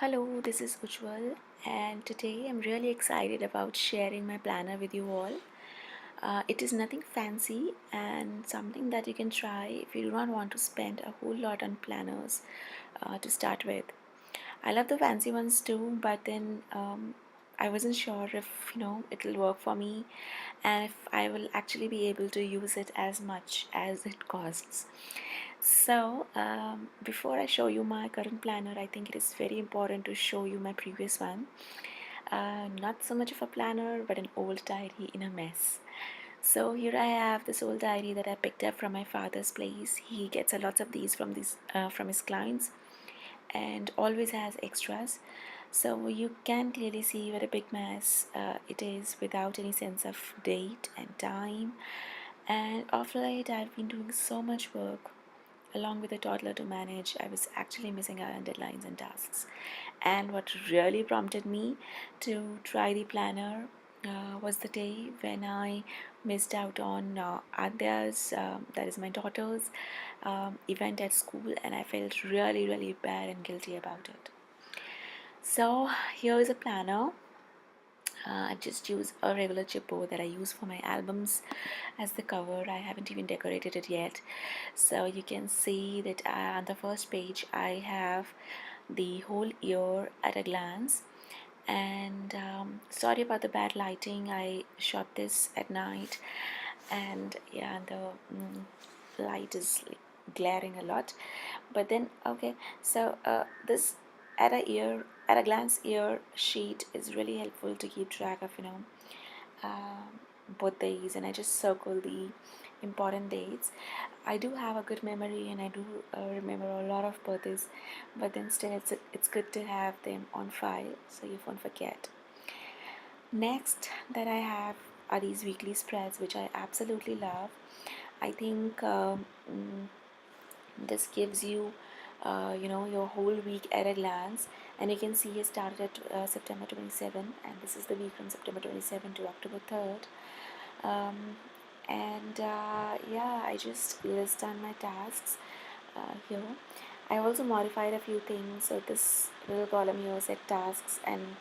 Hello, this is Ujwal, and today I'm really excited about sharing my planner with you all. It is nothing fancy and something that you can try if you do not want to spend a whole lot on planners to start with. I love the fancy ones too, but then I wasn't sure if it'll work for me and if I will actually be able to use it as much as it costs. So, before I show you my current planner, I think it is very important to show you my previous one. Not so much of a planner, but an old diary in a mess. So here I have this old diary that I picked up from my father's place. He gets a lot of these from his clients, and always has extras. So you can clearly see what a big mess it is without any sense of date and time. And of late, I've been doing so much work along with a toddler to manage. I was actually missing out on deadlines and tasks. And what really prompted me to try the planner was the day when I missed out on Adya's, that is my daughter's, event at school, and I felt really, really bad and guilty about it. So here is a planner. I just use a regular chipboard that I use for my albums as the cover. I haven't even decorated it yet. So you can see that on the first page I have the whole year at a glance. And sorry about the bad lighting. I shot this at night, and yeah, the light is like glaring a lot. But then okay, so this at a glance year sheet is really helpful to keep track of birthdays, and I just circle the important dates. I do have a good memory, and I do remember a lot of birthdays, but then still it's good to have them on file so you won't forget. Next that I have are these weekly spreads, which I absolutely love. I think this gives you your whole week at a glance, and you can see it started at September 27, and this is the week from September 27 to October 3rd. um, and yeah, I just list down my tasks here. I also modified a few things, so this little column here said tasks, and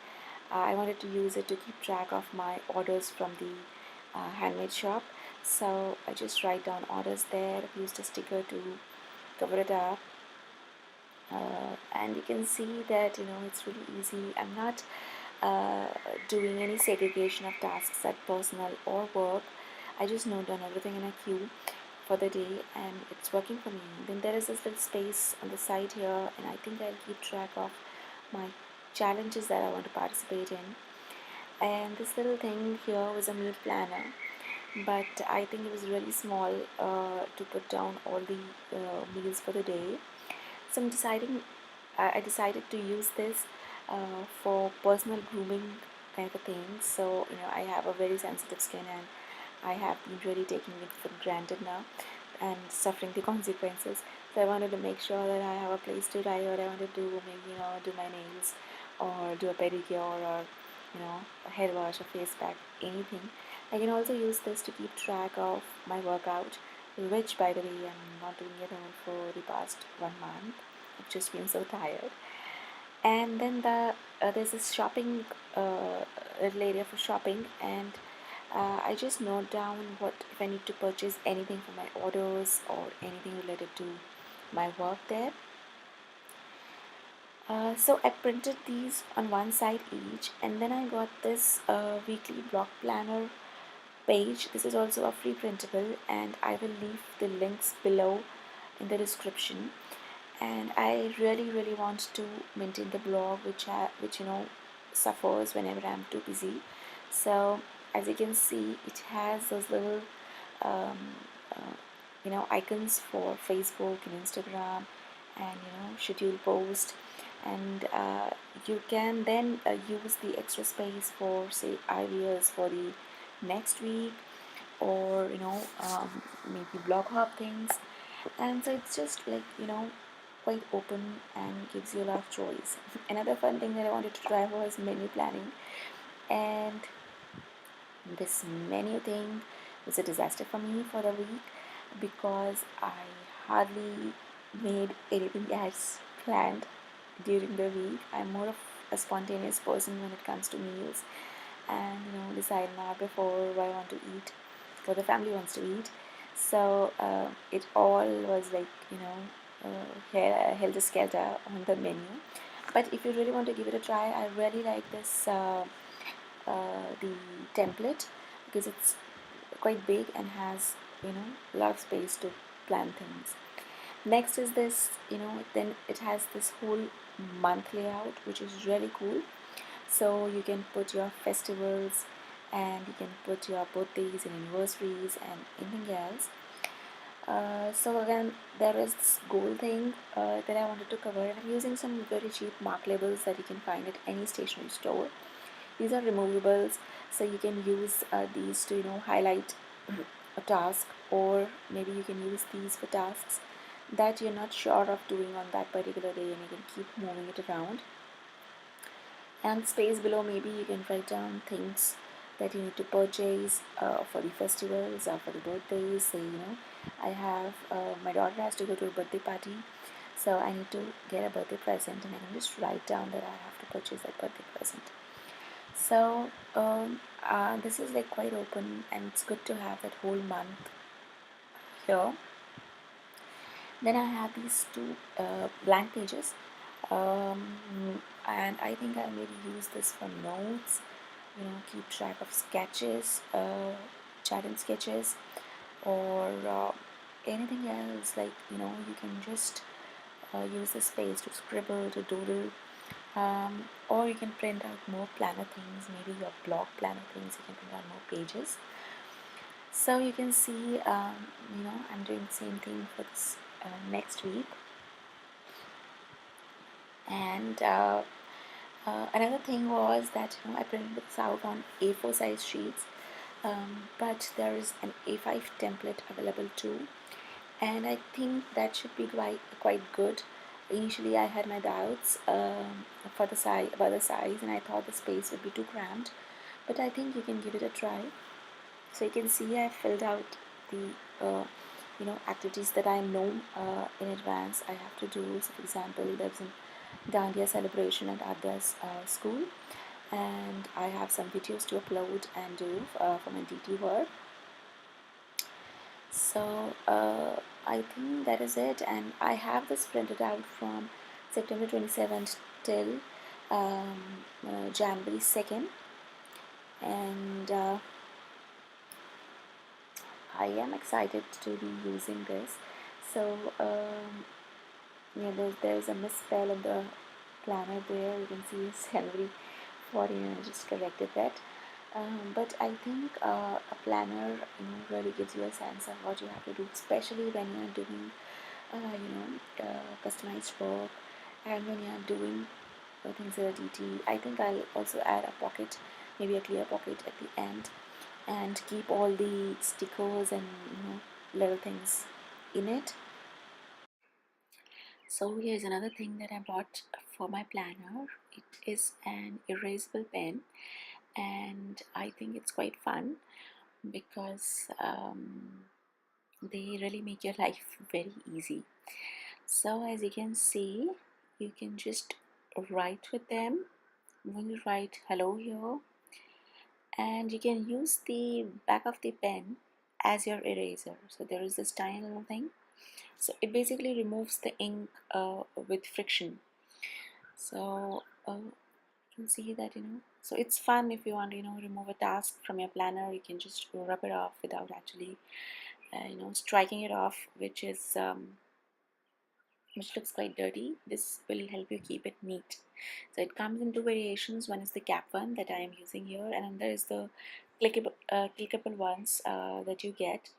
I wanted to use it to keep track of my orders from the handmade shop. So I just write down orders there, used a sticker to cover it up, and you can see that it's really easy. I'm not uh, doing any segregation of tasks at personal or work. I just note down everything in a queue for the day, and it's working for me. Then there is this little space on the side here, and I think I'll keep track of my challenges that I want to participate in. And this little thing here was a meal planner, but I think it was really small to put down all the meals for the day. So I decided to use this for personal grooming kind of a thing. So I have a very sensitive skin, and I have been really taking it for granted now and suffering the consequences. So I wanted to make sure that I have a place to dye what I want to do, maybe do my nails or do a pedicure, or a hair wash, a face pack, anything. I can also use this to keep track of my workout, which by the way I'm not doing at all for the past 1 month. I've just been so tired. And then there's this shopping little area for shopping, and I just note down what if I need to purchase anything for my orders or anything related to my work there. So I printed these on one side each, and then I got this weekly block planner page. This is also a free printable, and I will leave the links below in the description. And I really want to maintain the blog, which suffers whenever I'm too busy. So as you can see, it has those little um, icons for Facebook and Instagram, and schedule post, and you can then use the extra space for, say, ideas for the next week, or maybe blog hop things. And so it's just like quite open and gives you a lot of choice. Another fun thing that I wanted to try was menu planning, and this menu thing was a disaster for me for the week because I hardly made anything as planned. during the week. I'm more of a spontaneous person when it comes to meals, and decide an hour before what I want to eat, what the family wants to eat. So it all was like helter skelter on the menu. But if you really want to give it a try, I really like this the template, because it's quite big and has a lot of space to plan things. Next is this, then it has this whole month layout, which is really cool. So you can put your festivals, and you can put your birthdays and anniversaries and anything else. So again, there is this goal thing that I wanted to cover. I'm using some very cheap mark labels that you can find at any stationery store. These are removables, so you can use these to highlight a task, or maybe you can use these for tasks that you're not sure of doing on that particular day, and you can keep moving it around. And space below, maybe you can write down things that you need to purchase for the festivals or for the birthdays. Say, I have my daughter has to go to a birthday party, so I need to get a birthday present, and I can just write down that I have to purchase that birthday present. So this is like quite open, and it's good to have that whole month here. Then I have these two blank pages, and I think I'll maybe use this for notes, keep track of sketches, chat sketches, or anything else, like you can just use the space to scribble, to doodle, or you can print out more planner things, maybe your blog planner things, you can print out more pages. So you can see, I'm doing the same thing for this next week. And another thing was that I printed this out on A4 size sheets, but there is an A5 template available too, and I think that should be quite good. Initially, I had my doubts for the size, about the size, and I thought the space would be too cramped. But I think you can give it a try. So you can see I filled out the activities that I know in advance I have to do. So for example, there's a Dandiya celebration at Adya's school, and I have some videos to upload and do for my DT work. So I think that is it, and I have this printed out from September 27th till January 2nd, and I am excited to be using this. So yeah, there's a misspell in the planner there. You can see it's January 14. I just corrected that. But I think a planner, really gives you a sense of what you have to do, especially when you are doing, customized work, and when you are doing things that are DT. I think I'll also add a pocket, maybe a clear pocket at the end, and keep all the stickers and little things in it. So here's another thing that I bought for my planner. It is an erasable pen, and I think it's quite fun because they really make your life very easy. So as you can see, you can just write with them. When you write hello here, and you can use the back of the pen as your eraser. So there is this tiny little thing. So it basically removes the ink with friction. So you can see that, so it's fun if you want to remove a task from your planner. You can just rub it off without actually striking it off, which looks quite dirty. This will help you keep it neat. So it comes in two variations. One is the cap one that I am using here, and another is the clickable ones that you get.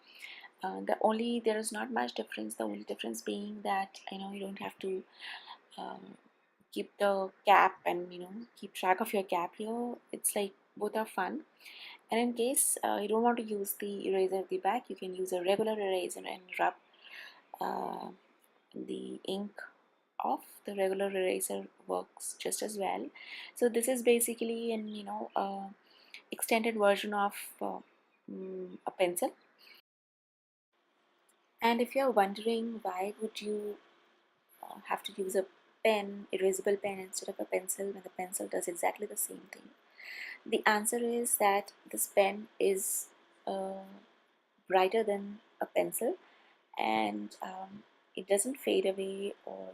There is not much difference. The only difference being that you don't have to um, keep the cap and keep track of your cap here. It's like both are fun. And in case you don't want to use the eraser at the back, you can use a regular eraser and rub uh, the ink off. The regular eraser works just as well. So this is basically an extended version of a pencil. And if you're wondering why would you have to use a pen, erasable pen instead of a pencil when the pencil does exactly the same thing? The answer is that this pen is brighter than a pencil, and it doesn't fade away or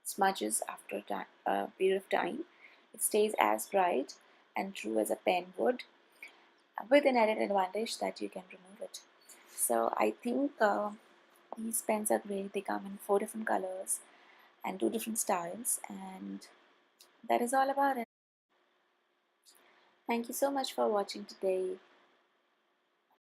smudges after a period of time. It stays as bright and true as a pen would, with an added advantage that you can remove it. So I think these pens are great. They come in 4 different colors and 2 different styles, and that is all about it. Thank you so much for watching today.